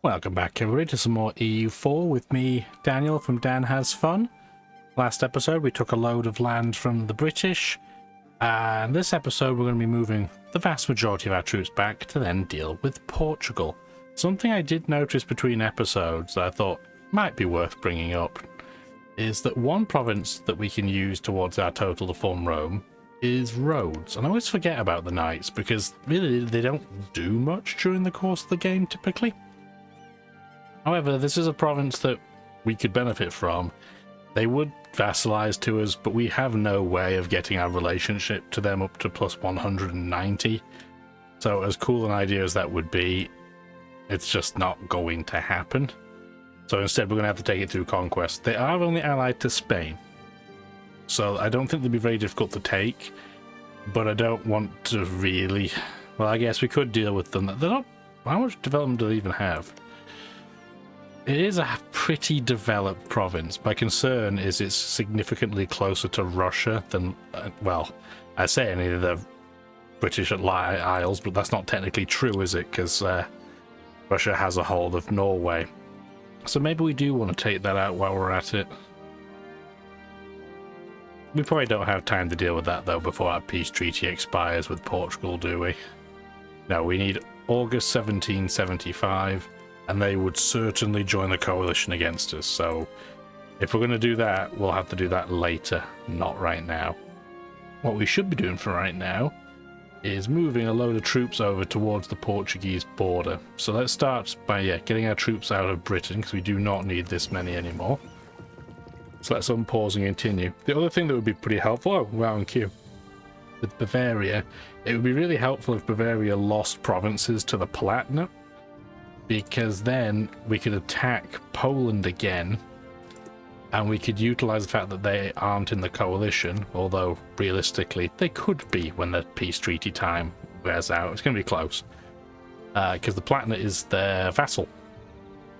Welcome back everybody to some more EU4 with me, Daniel from Dan Has Fun. Last episode we took a load of land from the British, and this episode we're going to be moving the vast majority of our troops back to then deal with Portugal. Something I did notice between episodes that I thought might be worth bringing up is that one province that we can use towards our total to form Rome is roads. And I always forget about the knights because really they don't do much during the course of the game typically. However, this is a province that we could benefit from. They would vassalize to us, but we have no way of getting our relationship to them up to plus 190. So as cool an idea as that would be, it's just not going to happen. So instead we're going to have to take it through conquest. They are only allied to Spain, so I don't think they'd be very difficult to take, but I don't want to really... Well, I guess we could deal with them. They're not... How much development do they even have? It is a pretty developed province. My concern is it's significantly closer to Russia than, well, I say any of the British Isles, but that's not technically true, is it? Because Russia has a hold of Norway. So maybe we do want to take that out while we're at it. We probably don't have time to deal with that, though, before our peace treaty expires with Portugal, do we? No, we need August 1775. And they would certainly join the coalition against us, so if we're going to do that, we'll have to do that later, not right now. What we should be doing for right now is moving a load of troops over towards the Portuguese border. So let's start by getting our troops out of Britain, because we do not need this many anymore. So let's unpause and continue. The other thing that would be pretty helpful, oh, we're on queue. With Bavaria, it would be really helpful if Bavaria lost provinces to the Palatinate, because then we could attack Poland again, and we could utilize the fact that they aren't in the coalition, although realistically they could be when the peace treaty time wears out. It's going to be close, because the Palatinate is their vassal,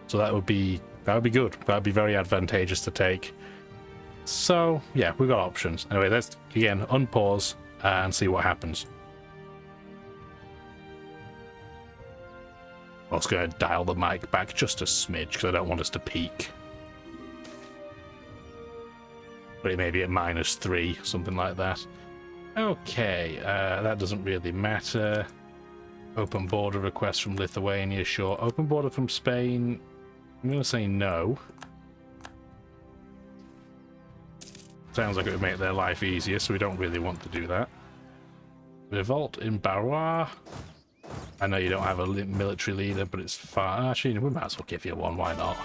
so that would be good. That would be very advantageous to take. So yeah, we've got options. Anyway, let's again unpause and see what happens. I'm just going to dial the mic back just a smidge because I don't want us to peak. But it may be at -3, something like that. Okay, that doesn't really matter. Open border request from Lithuania, sure. Open border from Spain, I'm going to say no. Sounds like it would make their life easier, so we don't really want to do that. Revolt in Barrois. I know you don't have a military leader, but it's fine. Actually, we might as well give you one, why not?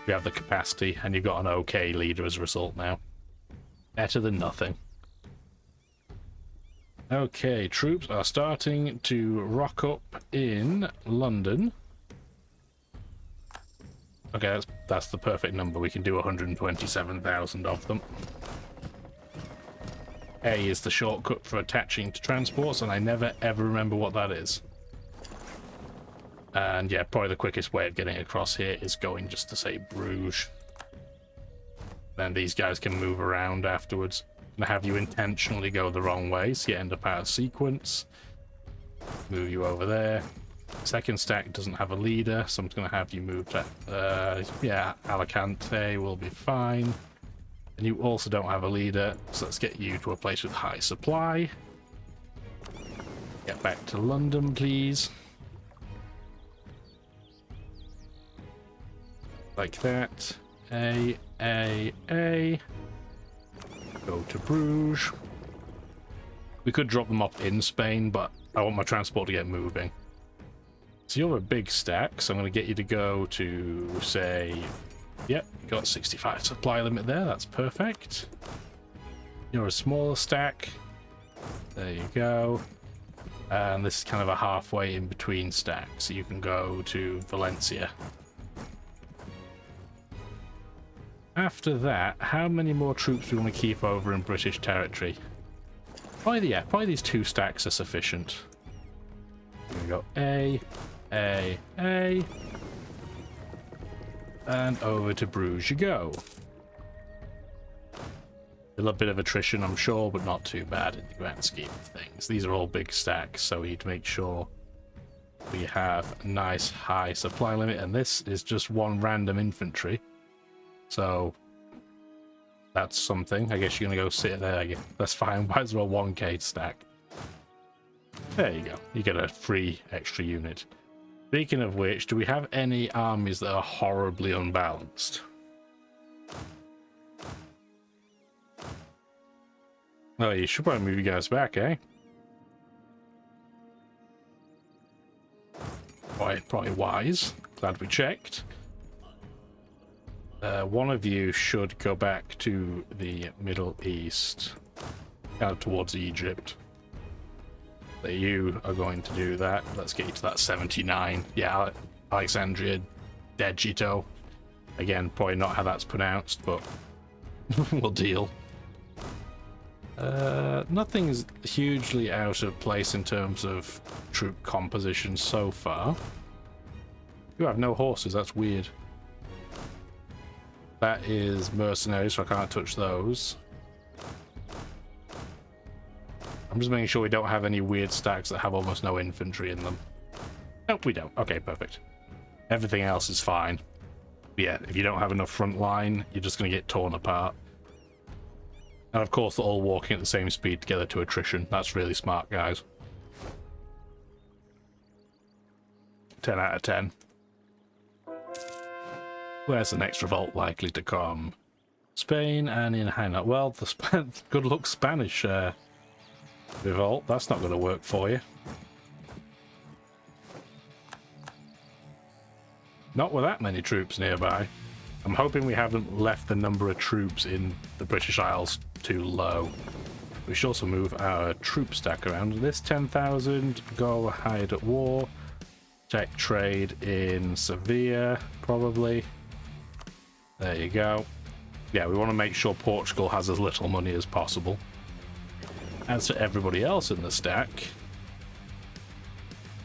We have the capacity, and you've got an okay leader as a result now. Better than nothing. Okay, troops are starting to rock up in London. Okay, that's the perfect number. We can do 127,000 of them. A is the shortcut for attaching to transports, and I never ever remember what that is. And yeah, probably the quickest way of getting across here is going just to say Bruges. Then these guys can move around afterwards and have you intentionally go the wrong way, so you end up out of sequence. Move you over there. Second stack doesn't have a leader, so I'm just going to have you move to yeah, Alicante will be fine. And you also don't have a leader, so let's get you to a place with high supply. Get back to London, please. Like that. A. Go to Bruges. We could drop them off in Spain, but I want my transport to get moving. So you're a big stack, so I'm going to get you to go to, say... Yep, got 65 supply limit there, that's perfect. You're a smaller stack. There you go. And this is kind of a halfway in between stack, so you can go to Valencia. After that, how many more troops do we want to keep over in British territory? Probably these 2 stacks are sufficient. Here we go, A. And over to Bruges you go. A little bit of attrition, I'm sure, but not too bad in the grand scheme of things. These are all big stacks, so we need to make sure We have a nice high supply limit, and this is just one random infantry. So that's something. I guess you're gonna go sit there. That's fine. Might as well 1k stack. There you go. You get a free extra unit. Speaking of which, do we have any armies that are horribly unbalanced? Oh, you should probably move you guys back, eh? Probably wise. Glad we checked. One of you should go back to the Middle East, out towards Egypt. So you are going to do that. Let's get you to that 79. Yeah, Alexandria Degito. Again, probably not how that's pronounced, but we'll deal. Nothing's hugely out of place in terms of troop composition so far. You have no horses, that's weird. That is mercenaries, so I can't touch those. I'm just making sure we don't have any weird stacks that have almost no infantry in them. Nope, we don't. Okay, perfect. Everything else is fine. But yeah, if you don't have enough front line, you're just going to get torn apart. And of course, they're all walking at the same speed together to attrition. That's really smart, guys. 10 out of 10. Where's the next revolt likely to come? Spain and in Hainaut. Well, the good luck Spanish revolt. That's not going to work for you. Not with that many troops nearby. I'm hoping we haven't left the number of troops in the British Isles too low. We should also move our troop stack around. This 10,000, go hide at war. Tech trade in Sevilla, probably. There you go. Yeah, we want to make sure Portugal has as little money as possible. As for everybody else in the stack,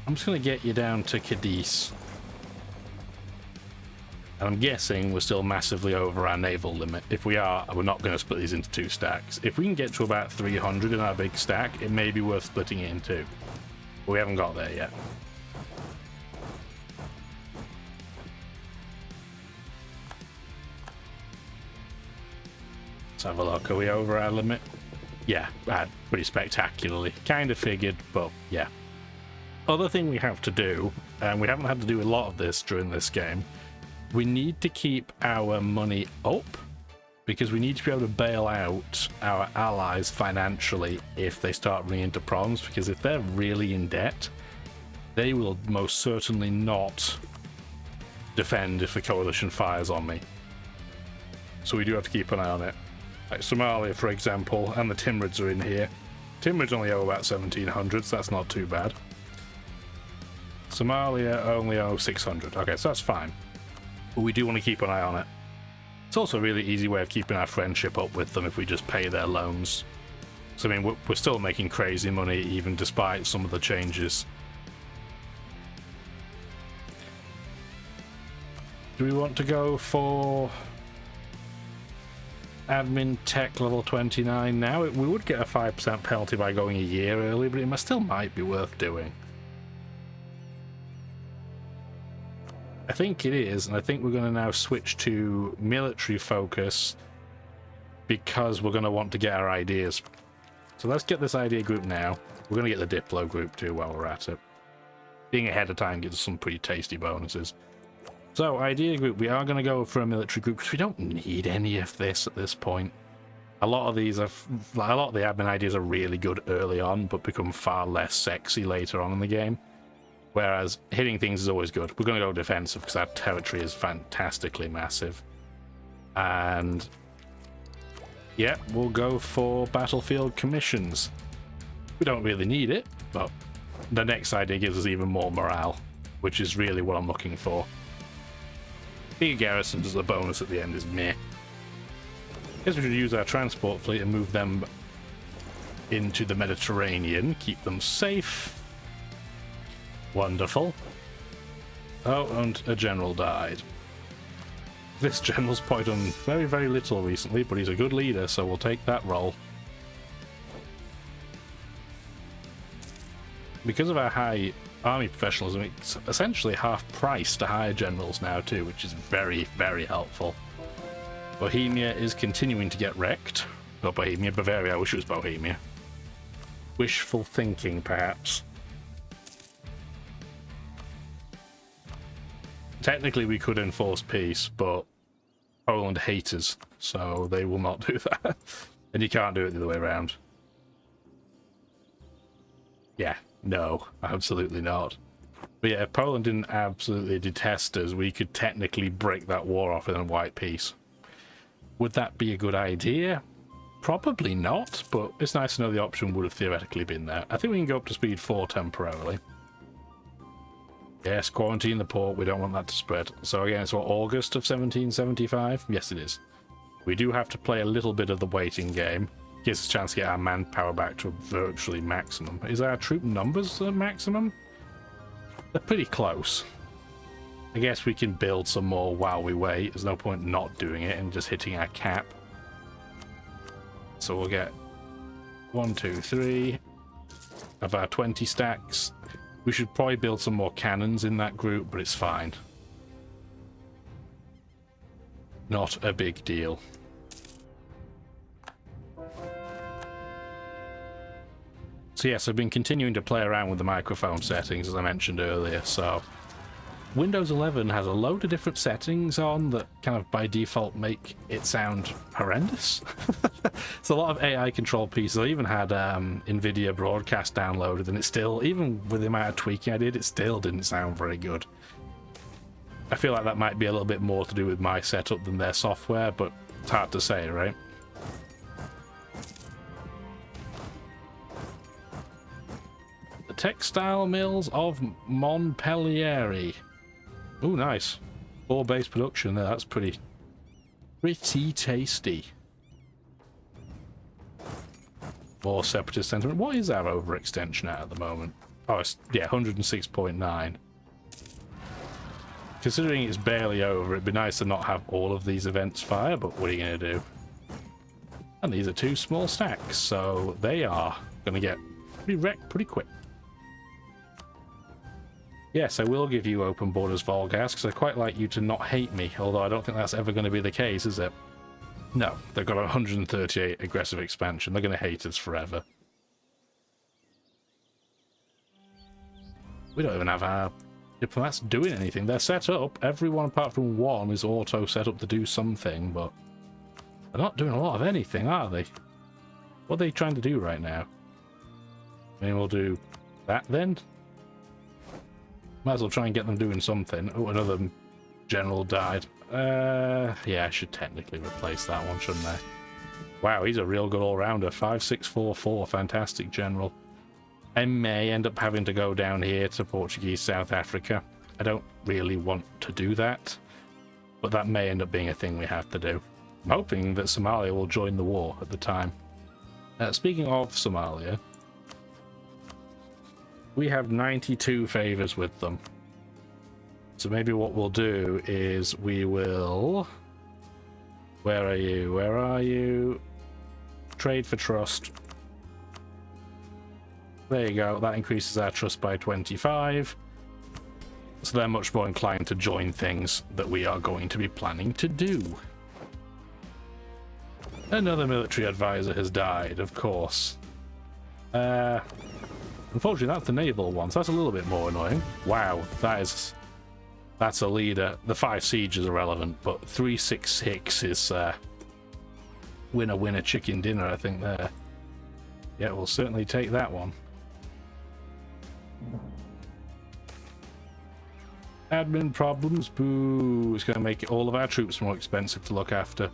I'm just going to get you down to Cadiz. And I'm guessing we're still massively over our naval limit. If we are, we're not going to split these into two stacks. If we can get to about 300 in our big stack, it may be worth splitting it in two. But we haven't got there yet. Let's have a look. Are we over our limit? Yeah, pretty spectacularly. Kind of figured, but yeah. Other thing we have to do, and we haven't had to do a lot of this during this game, we need to keep our money up because we need to be able to bail out our allies financially if they start running into problems, because if they're really in debt, they will most certainly not defend if the coalition fires on me. So we do have to keep an eye on it. Like Somalia, for example, and the Timurids are in here. Timurids only owe about 1,700, so that's not too bad. Somalia only owe 600. Okay, so that's fine. But we do want to keep an eye on it. It's also a really easy way of keeping our friendship up with them if we just pay their loans. So, I mean, we're still making crazy money even despite some of the changes. Do we want to go for admin tech level 29 now? We would get a 5% penalty by going a year early, but it still might be worth doing. I think it is, and I think we're going to now switch to military focus because we're going to want to get our ideas. So let's get this idea group now. We're going to get the Diplo group too while we're at it. Being ahead of time gives us some pretty tasty bonuses. So, idea group, we are going to go for a military group because we don't need any of this at this point. A lot of the admin ideas are really good early on, but become far less sexy later on in the game. Whereas hitting things is always good. We're going to go defensive because our territory is fantastically massive. And yeah, we'll go for battlefield commissions. We don't really need it, but the next idea gives us even more morale, which is really what I'm looking for. Bigger garrisons as a bonus at the end is meh. Guess we should use our transport fleet and move them into the Mediterranean, keep them safe. Wonderful. Oh, and a general died. This general's probably done very, very little recently, but he's a good leader, so we'll take that role. because of our high army professionalism, it's essentially half price to hire generals now too, which is very, very helpful. Bohemia is continuing to get wrecked. Not Bohemia, Bavaria. I wish it was Bohemia. Wishful thinking, perhaps. Technically, we could enforce peace, but Poland hate us, so they will not do that. And you can't do it the other way around. Yeah, no, absolutely not. But yeah, if Poland didn't absolutely detest us, we could technically break that war off in a white peace. Would that be a good idea? Probably not, but it's nice to know the option would have theoretically been there. I think we can go up to speed 4 temporarily. Yes, quarantine the port, we don't want that to spread. So again, it's what, August of 1775? Yes, it is. We do have to play a little bit of the waiting game. Gives us a chance to get our manpower back to a virtually maximum. Is our troop numbers the maximum? They're pretty close. I guess we can build some more while we wait. There's no point not doing it and just hitting our cap. So we'll get 1, 2, 3 of our 20 stacks. We should probably build some more cannons in that group, but it's fine. Not a big deal. So yes, I've been continuing to play around with the microphone settings, as I mentioned earlier. So Windows 11 has a load of different settings on that kind of by default make it sound horrendous. It's a lot of AI control pieces. I even had NVIDIA Broadcast downloaded, and it still, even with the amount of tweaking I did, it still didn't sound very good. I feel like that might be a little bit more to do with my setup than their software, but it's hard to say, right? The textile mills of Montpellier. Oh, nice. 4 base production there. That's pretty tasty. More separatist sentiment. What is our overextension at the moment? Oh, it's, yeah, 106.9. Considering it's barely over, it'd be nice to not have all of these events fire, but what are you going to do? And these are 2 small stacks, so they are going to get pretty wrecked pretty quick. Yes, I will give you open borders, Volgas, because I quite like you to not hate me, although I don't think that's ever going to be the case, is it? No, they've got 138 aggressive expansion. They're going to hate us forever. We don't even have our diplomats doing anything. They're set up. Everyone apart from 1 is auto set up to do something, but they're not doing a lot of anything, are they? What are they trying to do right now? Maybe we'll do that then? Might as well try and get them doing something. Oh, another general died. Yeah, I should technically replace that one, shouldn't I? Wow, he's a real good all-rounder. 5644, fantastic general. I may end up having to go down here to Portuguese South Africa. I don't really want to do that, but that may end up being a thing we have to do. I'm hoping that Somalia will join the war at the time. Speaking of Somalia, we have 92 favors with them. So maybe what we'll do is we will... Where are you? Where are you? Trade for trust. There you go. That increases our trust by 25. So they're much more inclined to join things that we are going to be planning to do. Another military advisor has died, of course. Unfortunately, that's the naval one, so that's a little bit more annoying. Wow, that's a leader. The 5 siege is irrelevant, but 366 is winner winner chicken dinner, I think there. Yeah, we'll certainly take that one. Admin problems, boo. It's going to make all of our troops more expensive to look after.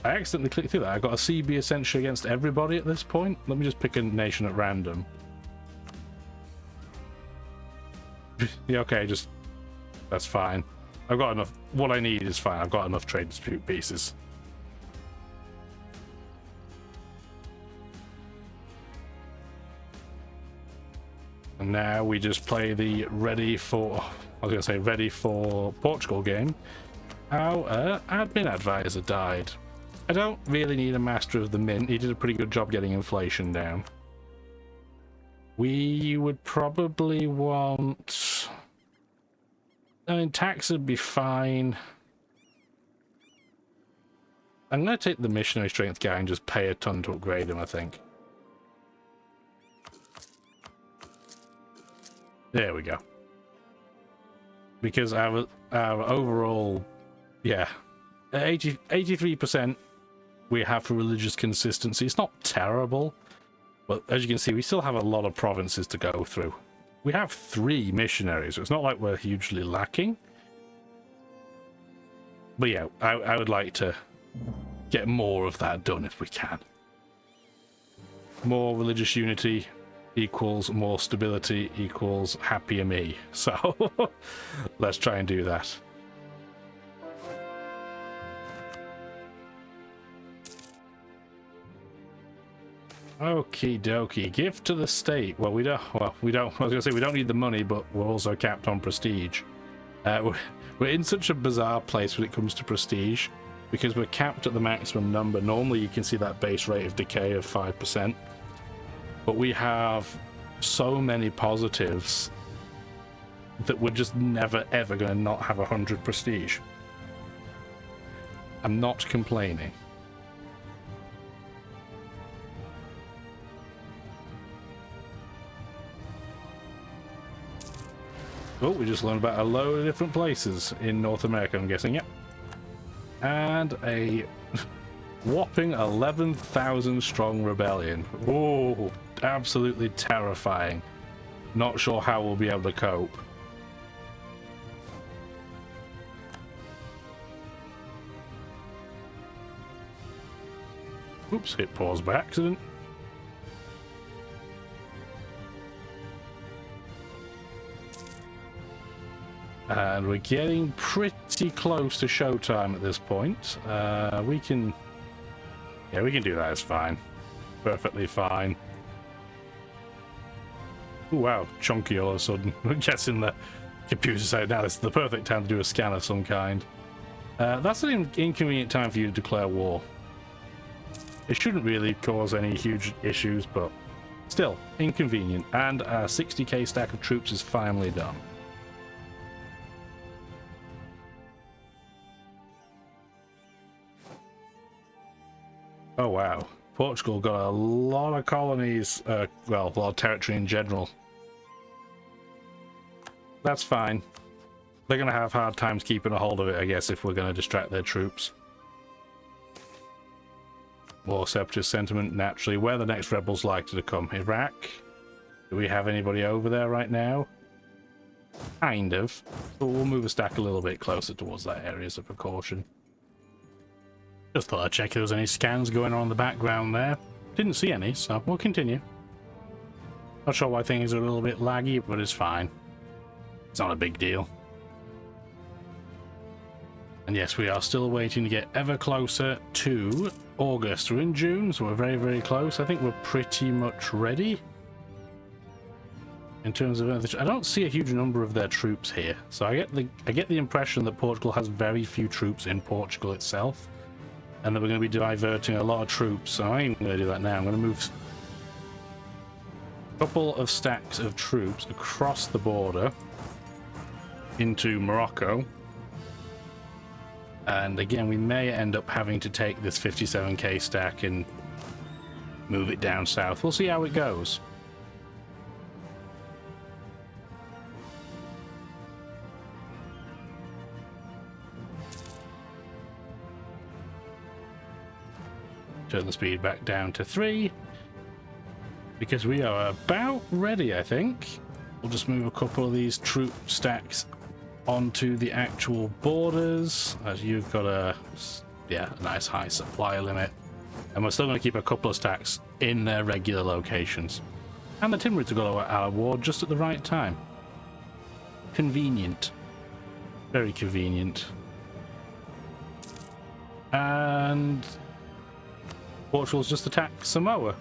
I accidentally clicked through that. I got a CB essentially against everybody at this point. Let me just pick a nation at random. Yeah, okay, just... That's fine. I've got enough... What I need is fine. I've got enough trade dispute pieces. And now we just play the ready for... I was going to say ready for Portugal game. Our admin advisor died. I don't really need a master of the mint. He did a pretty good job getting inflation down. We would probably want... I mean, tax would be fine. I'm going to take the missionary strength guy and just pay a ton to upgrade him, I think. There we go. Because our overall, yeah, 83% we have for religious consistency. It's not terrible, but as you can see, we still have a lot of provinces to go through. We have 3 missionaries, so it's not like we're hugely lacking. But yeah, I would like to get more of that done if we can. More religious unity equals more stability equals happier me. So let's try and do that. Okie dokie. Gift to the state. Well, we don't. I was gonna say we don't need the money, but we're also capped on prestige. We're in such a bizarre place when it comes to prestige because we're capped at the maximum number. Normally, you can see that base rate of decay of 5%, but we have so many positives that we're just never ever going to not have 100 prestige. I'm not complaining. Oh, we just learned about a load of different places in North America, I'm guessing, yep. And a whopping 11,000 strong rebellion. Oh, absolutely terrifying. Not sure how we'll be able to cope. Oops, hit pause by accident. And we're getting pretty close to showtime at this point. We can do that. It's fine. Perfectly fine. Ooh, wow, chunky all of a sudden. I'm guessing the computer said now this is the perfect time to do a scan of some kind. That's an inconvenient time for you to declare war. It shouldn't really cause any huge issues, but still, inconvenient. And our 60k stack of troops is finally done. Oh wow, Portugal got a lot of colonies, well, a lot of territory in general. That's fine. They're going to have hard times keeping a hold of it, I guess, if we're going to distract their troops. More separatist sentiment, naturally. Where the next rebels likely to come? Iraq? Do we have anybody over there right now? Kind of. But we'll move a stack a little bit closer towards that area as a precaution. Just thought I'd check if there was any scans going on in the background there. Didn't see any, so we'll continue. Not sure why things are a little bit laggy, but it's fine. It's not a big deal. And yes, we are still waiting to get ever closer to August. We're in June, so we're very, very close. I think we're pretty much ready. In terms of, I don't see a huge number of their troops here, so I get the impression that Portugal has very few troops in Portugal itself. And that we're going to be diverting a lot of troops, so I ain't going to do that now. I'm going to move a couple of stacks of troops across the border into Morocco. And again, we may end up having to take this 57k stack and move it down south. We'll see how it goes. Turn the speed back down to 3 because we are about ready, I think. We'll just move a couple of these troop stacks onto the actual borders, as you've got a nice high supply limit, and we're still going to keep a couple of stacks in their regular locations. And the Timurids have got our ward just at the right time. Convenient. Very convenient. And Portugal's just attacked Samoa.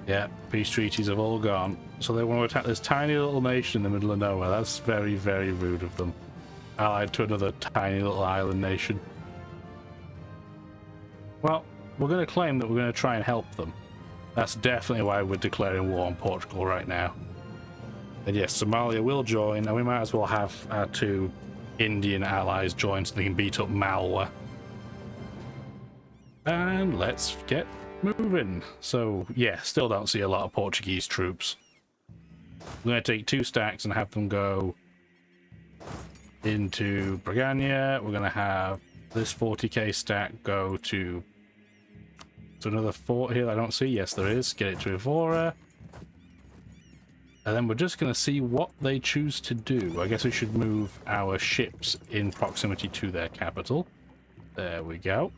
Yeah, peace treaties have all gone. So they want to attack this tiny little nation in the middle of nowhere. That's very, very rude of them. Allied to another tiny little island nation. Well, we're going to claim that we're going to try and help them. That's definitely why we're declaring war on Portugal right now. And yes, Somalia will join, and we might as well have our 2 Indian allies join so they can beat up Malwa. And let's get moving. So, yeah, still don't see a lot of Portuguese troops. I'm going to take 2 stacks and have them go into Bologna. We're going to have this 40k stack go to another fort here I don't see. Yes, there is. Get it to Evora. And then we're just going to see what they choose to do. I guess we should move our ships in proximity to their capital. There we go.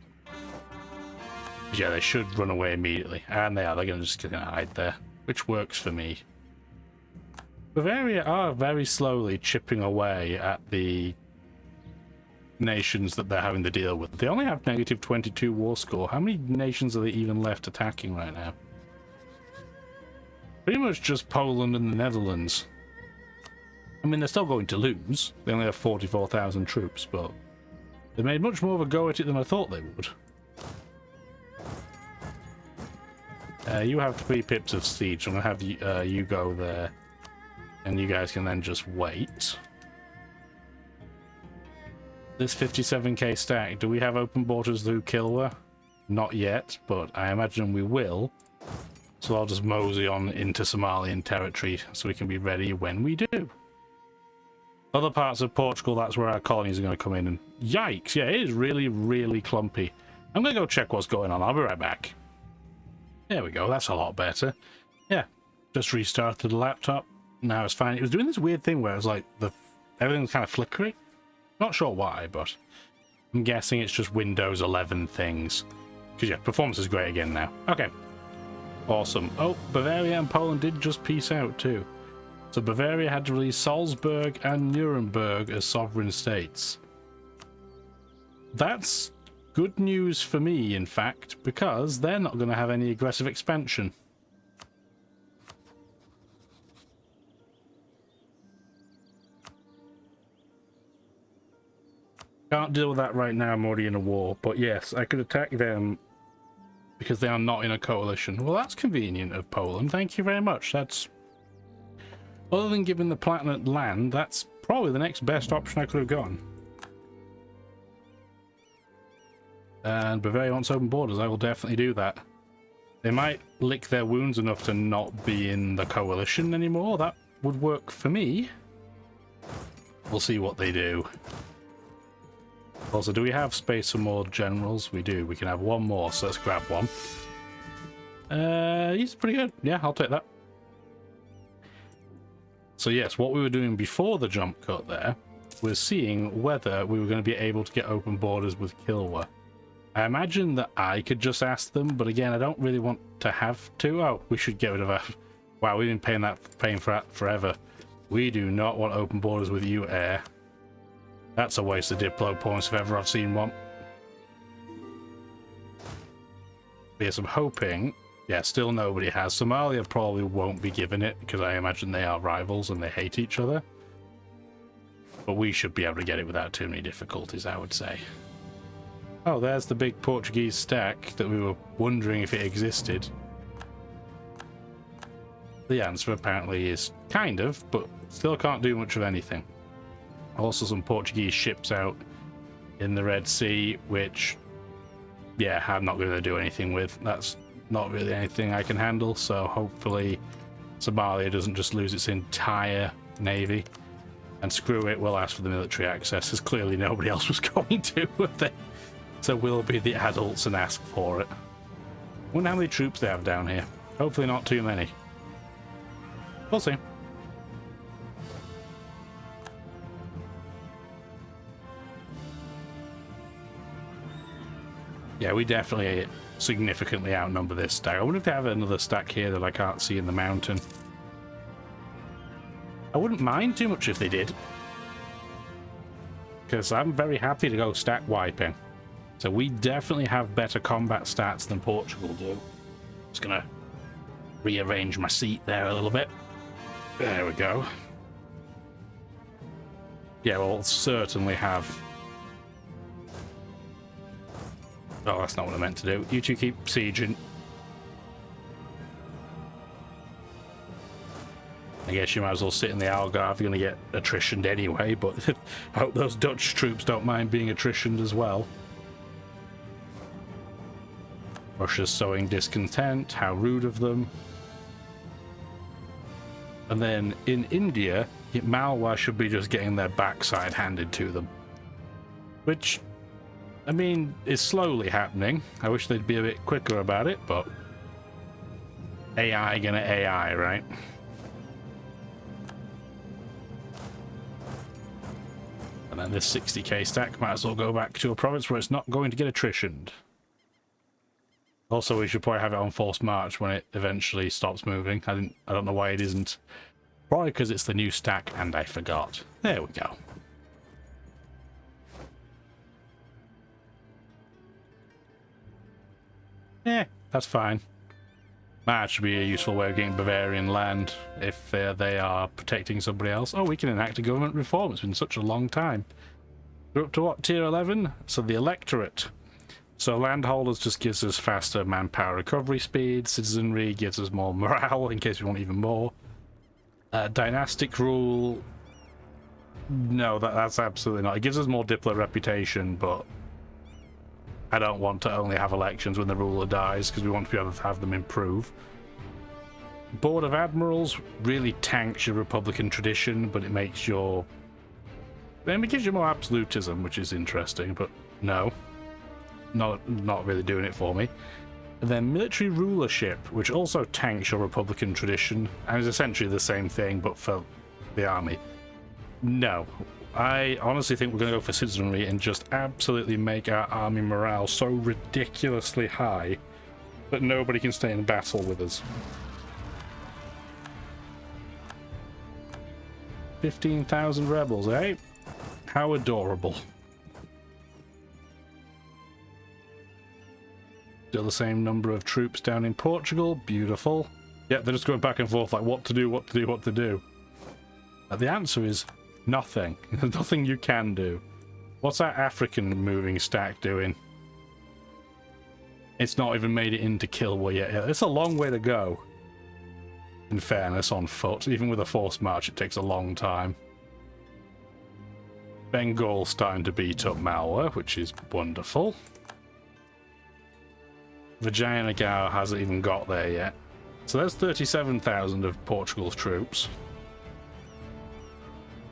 Yeah, they should run away immediately. And they are. They're just going to hide there, which works for me. Bavaria are very slowly chipping away at the nations that they're having to deal with. They only have negative 22 war score. How many nations are they even left attacking right now? Pretty much just Poland and the Netherlands. I mean, they're still going to lose. They only have 44,000 troops, but they made much more of a go at it than I thought they would. You have 3 pips of siege, so I'm going to have you go there. And you guys can then just wait. This 57k stack, do we have open borders through Kilwa? Not yet, but I imagine we will. So I'll just mosey on into Somalian territory so we can be ready when we do. Other parts of Portugal, that's where our colonies are going to come in. And yikes, yeah, it is really, really clumpy. I'm going to go check what's going on. I'll be right back. There we go, that's a lot better. Yeah, just restarted the laptop. Now it's fine. It was doing this weird thing where it was like everything's kind of flickery. Not sure why, but I'm guessing it's just Windows 11 things. Because yeah, performance is great again now. Okay. Awesome. Oh, Bavaria and Poland did just peace out too. So Bavaria had to release Salzburg and Nuremberg as sovereign states. That's good news for me, in fact, because they're not going to have any aggressive expansion. Can't deal with that right now, I'm already in a war, but yes, I could attack them because they are not in a coalition. Well, that's convenient of Poland, thank you very much. That's, other than giving the Platinum land, that's probably the next best option I could have gotten. And Bavaria wants open borders, I will definitely do that. They might lick their wounds enough to not be in the coalition anymore, that would work for me. We'll see what they do. Also, do we have space for more generals? We do. We can have 1 more, so let's grab 1. He's pretty good. Yeah, I'll take that. So yes, what we were doing before the jump cut there was seeing whether we were going to be able to get open borders with Kilwa. I imagine that I could just ask them, but again, I don't really want to have to. Oh, we should get rid of that. Wow, we've been paying for that forever. We do not want open borders with you, Air. That's a waste of Diplo points if ever I've seen one. Yes, I'm hoping. Yeah, still nobody has. Somalia probably won't be given it because I imagine they are rivals and they hate each other. But we should be able to get it without too many difficulties, I would say. Oh, there's the big Portuguese stack that we were wondering if it existed. The answer apparently is kind of, but still can't do much of anything. Also some Portuguese ships out in the Red Sea, which, yeah, I'm not going to do anything with. That's not really anything I can handle, so hopefully Somalia doesn't just lose its entire navy. And screw it, we'll ask for the military access, as clearly nobody else was going to, were they? So we'll be the adults and ask for it. Wonder how many troops they have down here. Hopefully not too many. We'll see. Yeah, we definitely significantly outnumber this stack. I wonder if they have another stack here that I can't see in the mountain. I wouldn't mind too much if they did, because I'm very happy to go stack wiping. So we definitely have better combat stats than Portugal do. Just gonna rearrange my seat there a little bit. There we go. Yeah, we'll certainly have Oh, that's not what I meant to do. You two keep sieging. I guess you might as well sit in the Algarve. You're going to get attritioned anyway, but I hope those Dutch troops don't mind being attritioned as well. Russia's sowing discontent. How rude of them. And then in India, Malwa should be just getting their backside handed to them. Which, I mean, is slowly happening. I wish they'd be a bit quicker about it, but AI gonna AI, right? And then this 60k stack might as well go back to a province where it's not going to get attritioned. Also, we should probably have it on forced march when it eventually stops moving. I don't know why it isn't. Probably because it's the new stack and I forgot. There we go. Yeah, that's fine. That should be a useful way of getting Bavarian land if they are protecting somebody else. Oh, we can enact a government reform. It's been such a long time. We're up to what, tier 11? So the electorate. So landholders just gives us faster manpower recovery speed. Citizenry gives us more morale in case we want even more. Dynastic rule. No, that's absolutely not. It gives us more diplomat reputation, but I don't want to only have elections when the ruler dies because we want to be able to have them improve. Board of Admirals really tanks your Republican tradition, but it makes your... Then it gives you more absolutism, which is interesting, but no. Not really doing it for me. And then military rulership, which also tanks your Republican tradition, and is essentially the same thing, but for the army. No. I honestly think we're going to go for citizenry and just absolutely make our army morale so ridiculously high that nobody can stay in battle with us. 15,000 rebels, eh? How adorable. Still the same number of troops down in Portugal. Beautiful. Yeah, they're just going back and forth like what to do, what to do, what to do. The answer is nothing. There's nothing you can do. What's that African moving stack doing? It's not even made it into Kilwa yet. It's a long way to go. In fairness, on foot. Even with a forced march, it takes a long time. Bengal's starting to beat up Malwa, which is wonderful. Vijayanagar hasn't even got there yet. So there's 37,000 of Portugal's troops.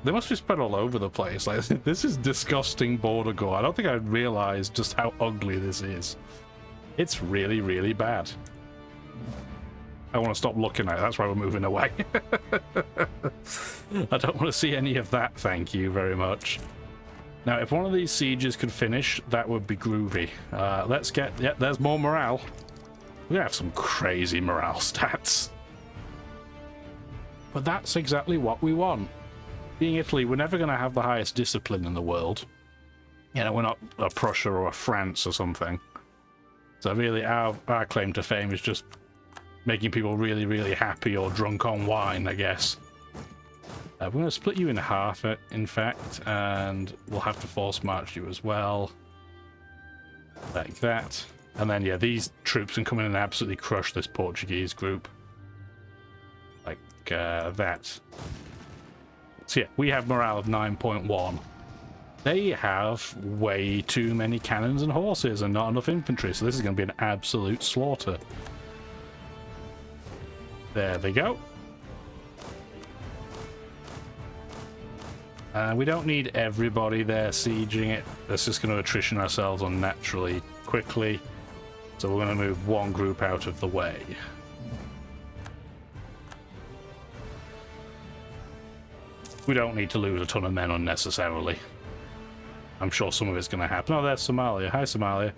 They must be spread all over the place. Like, this is disgusting border gore. I don't think I'd realized just how ugly this is. It's really, really bad. I want to stop looking at it. That's why we're moving away. I don't want to see any of that, thank you very much. Now, if one of these sieges could finish, that would be groovy. Let's get... Yeah, there's more morale. We have some crazy morale stats. But that's exactly what we want. Being Italy, we're never going to have the highest discipline in the world. You know, we're not a Prussia or a France or something. So really, our claim to fame is just making people really, really happy or drunk on wine, I guess. We're going to split you in half, in fact, and we'll have to force march you as well. Like that. And then, yeah, these troops can come in and absolutely crush this Portuguese group. Like that. So yeah, we have morale of 9.1. They have way too many cannons and horses and not enough infantry, so this is going to be an absolute slaughter. There they go. We don't need everybody there sieging it. That's just going to attrition ourselves unnaturally quickly. So we're going to move one group out of the way. We don't need to lose a ton of men unnecessarily. I'm sure some of it's going to happen. Oh, there's Somalia. Hi, Somalia.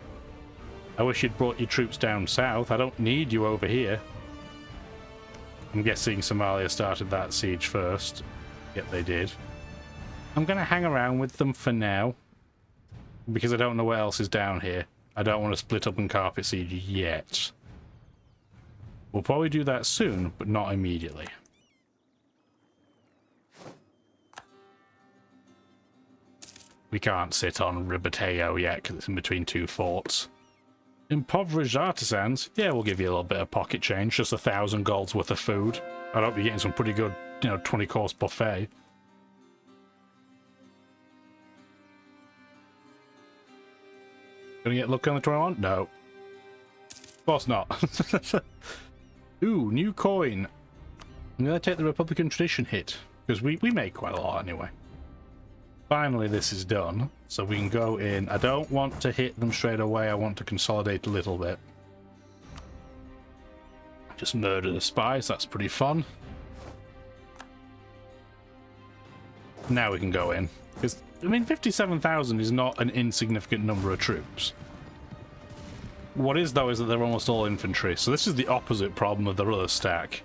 I wish you'd brought your troops down south. I don't need you over here. I'm guessing Somalia started that siege first. Yep, they did. I'm going to hang around with them for now, because I don't know what else is down here. I don't want to split up and carpet siege yet. We'll probably do that soon, but not immediately. We can't sit on Ribateo yet, because it's in between two forts. Impoverished artisans. Yeah, we'll give you a little bit of pocket change. Just 1,000 gold's worth of food. I hope you're getting some pretty good, 20-course buffet. Gonna get lucky on the 21? No. Of course not. Ooh, new coin. I'm gonna take the Republican tradition hit, because we made quite a lot anyway. Finally, this is done, so we can go in. I don't want to hit them straight away. I want to consolidate a little bit. Just murder the spies. That's pretty fun. Now we can go in. Because, I mean, 57,000 is not an insignificant number of troops. What is, though, is that they're almost all infantry. So this is the opposite problem of the other stack.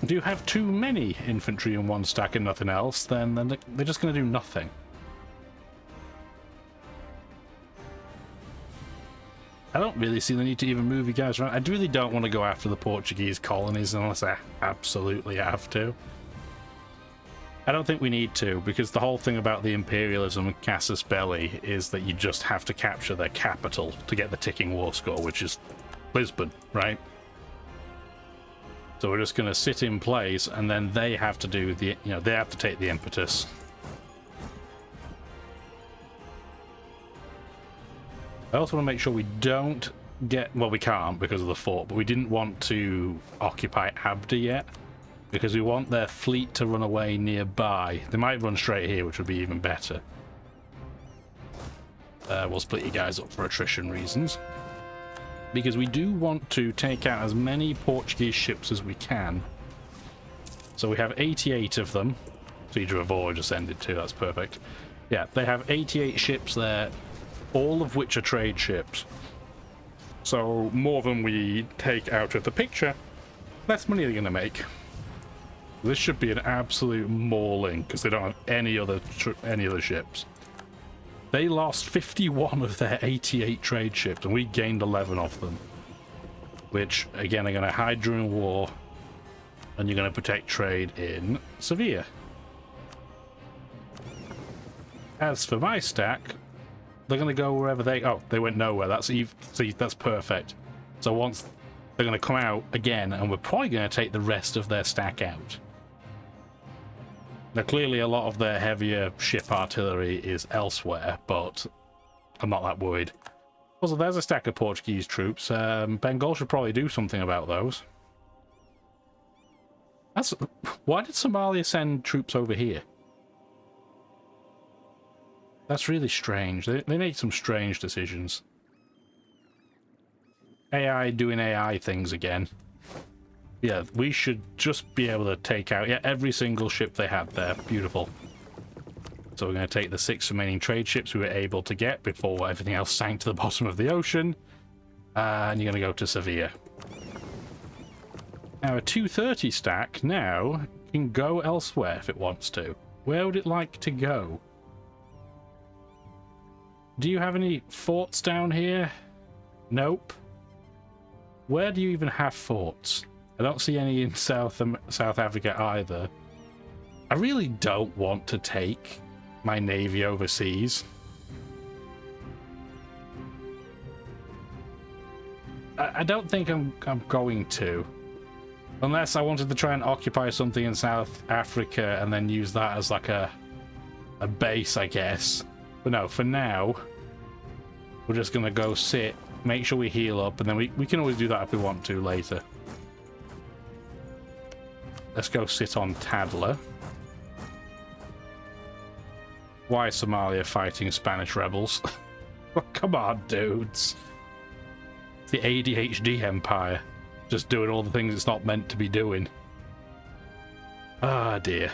Do you have too many infantry in one stack and nothing else, then they're just going to do nothing. I don't really see the need to even move you guys around. I really don't want to go after the Portuguese colonies unless I absolutely have to. I don't think we need to, because the whole thing about the imperialism and casus belli is that you just have to capture their capital to get the ticking war score, which is Lisbon, right? So we're just going to sit in place, and then they have to do the, they have to take the impetus. I also want to make sure we don't get, well, we can't because of the fort, but we didn't want to occupy Abda yet, because we want their fleet to run away nearby. They might run straight here, which would be even better. We'll split you guys up for attrition reasons. Because we do want to take out as many Portuguese ships as we can. So we have 88 of them. Siege of Avor just ended too, that's perfect. Yeah, they have 88 ships there, all of which are trade ships. So more than we take out of the picture, less money they're going to make. This should be an absolute mauling, because they don't have any other ships. They lost 51 of their 88 trade ships, and we gained 11 of them. Which, again, are going to hide during war, and you're going to protect trade in Sevilla. As for my stack, they're going to go wherever they... Oh, they went nowhere. See, that's perfect. So once they're going to come out again, and we're probably going to take the rest of their stack out. Now, clearly a lot of their heavier ship artillery is elsewhere, but I'm not that worried. Also, there's a stack of Portuguese troops. Bengal should probably do something about those. Why did Somalia send troops over here? That's really strange. They make some strange decisions. AI doing AI things again. Yeah, we should just be able to take out, every single ship they had there. Beautiful. So we're going to take the 6 remaining trade ships we were able to get before everything else sank to the bottom of the ocean. And you're going to go to Sevilla. Now, a 230 stack now can go elsewhere if it wants to. Where would it like to go? Do you have any forts down here? Nope. Where do you even have forts? I don't see any in South Africa either. I really don't want to take my navy overseas. I don't think I'm going to. Unless I wanted to try and occupy something in South Africa and then use that as like a base, I guess. But no, for now, we're just going to go sit, make sure we heal up, and then we can always do that if we want to later. Let's go sit on Tadler. Why is Somalia fighting Spanish rebels? Well, come on, dudes. It's the ADHD Empire. Just doing all the things it's not meant to be doing. Ah, dear.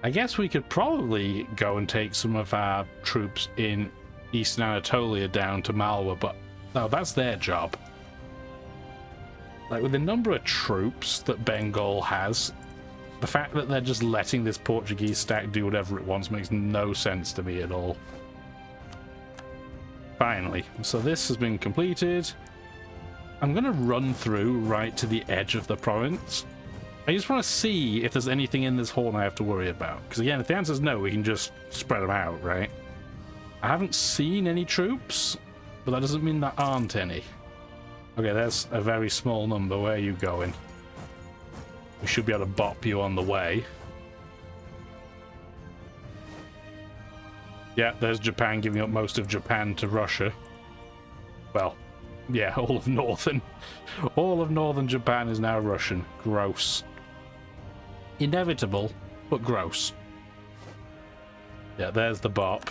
I guess we could probably go and take some of our troops in Eastern Anatolia down to Malwa, but no, that's their job. Like, with the number of troops that Bengal has, the fact that they're just letting this Portuguese stack do whatever it wants makes no sense to me at all. Finally, so this has been completed. I'm going to run through right to the edge of the province, I just want to see if there's anything in this horn I have to worry about. Because again, if the answer is no, we can just spread them out, right? I haven't seen any troops, but that doesn't mean there aren't any. Okay, there's a very small number. Where are you going? We should be able to bop you on the way. Yeah, there's Japan giving up most of Japan to Russia. Well, yeah, all of northern Japan is now Russian. Gross. Inevitable, but gross. Yeah, there's the bop.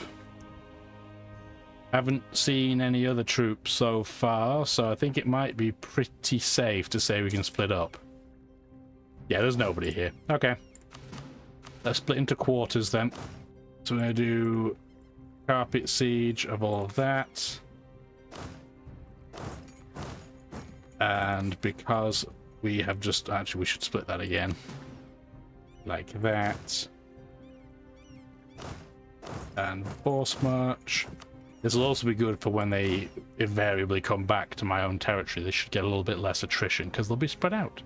Haven't seen any other troops so far, so I think it might be pretty safe to say we can split up. Yeah, there's nobody here. Okay. Let's split into quarters then. So we're going to do carpet siege of all of that. And because we have just... Actually, we should split that again. Like that. And force march. This will also be good for when they invariably come back to my own territory. They should get a little bit less attrition because they'll be spread out.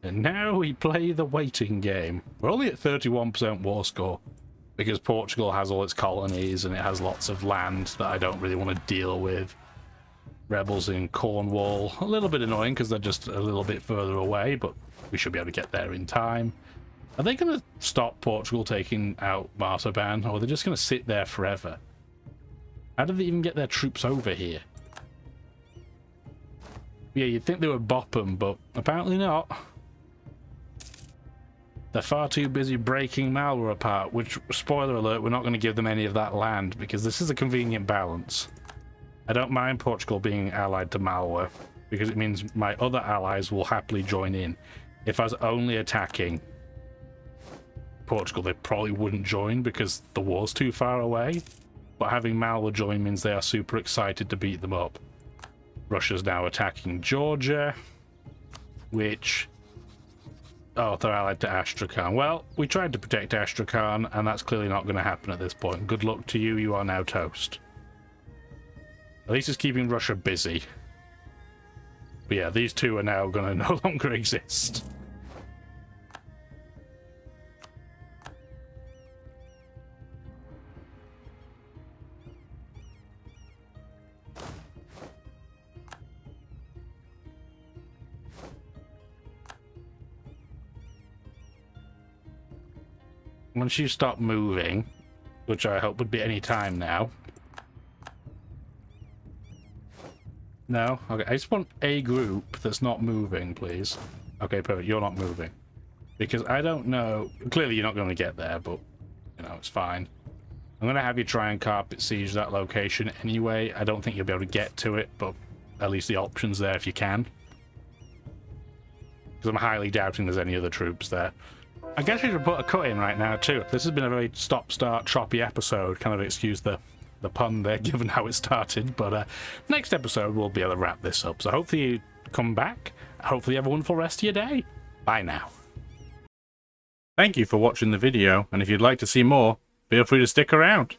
And now we play the waiting game. We're only at 31% war score because Portugal has all its colonies and it has lots of land that I don't really want to deal with. Rebels in Cornwall, a little bit annoying because they're just a little bit further away, but we should be able to get there in time. Are they going to stop Portugal taking out Martaban, or are they just going to sit there forever? How did they even get their troops over here? Yeah, you'd think they would bop them, but apparently not. They're far too busy breaking Malwa apart, which, spoiler alert, we're not going to give them any of that land, because this is a convenient balance. I don't mind Portugal being allied to Malwa, because it means my other allies will happily join in. If I was only attacking Portugal, they probably wouldn't join because the war's too far away. But having Malwa join means they are super excited to beat them up. Russia's now attacking Georgia, which... Oh, they're allied to Astrakhan. Well, we tried to protect Astrakhan, and that's clearly not going to happen at this point. Good luck to you, you are now toast. At least it's keeping Russia busy. But yeah, these two are now going to no longer exist. Once you stop moving, which I hope would be any time now. No? Okay, I just want a group that's not moving, please. Okay, perfect, you're not moving. Because I don't know... Clearly you're not going to get there, but, you know, it's fine. I'm going to have you try and carpet siege that location anyway. I don't think you'll be able to get to it, but at least the option's there if you can. Because I'm highly doubting there's any other troops there. I guess I should put a cut in right now too. This has been a very stop-start choppy episode. Kind of excuse the pun there, given how it started. But next episode we'll be able to wrap this up. So hopefully you come back. Hopefully you have a wonderful rest of your day. Bye now. Thank you for watching the video, and if you'd like to see more, feel free to stick around.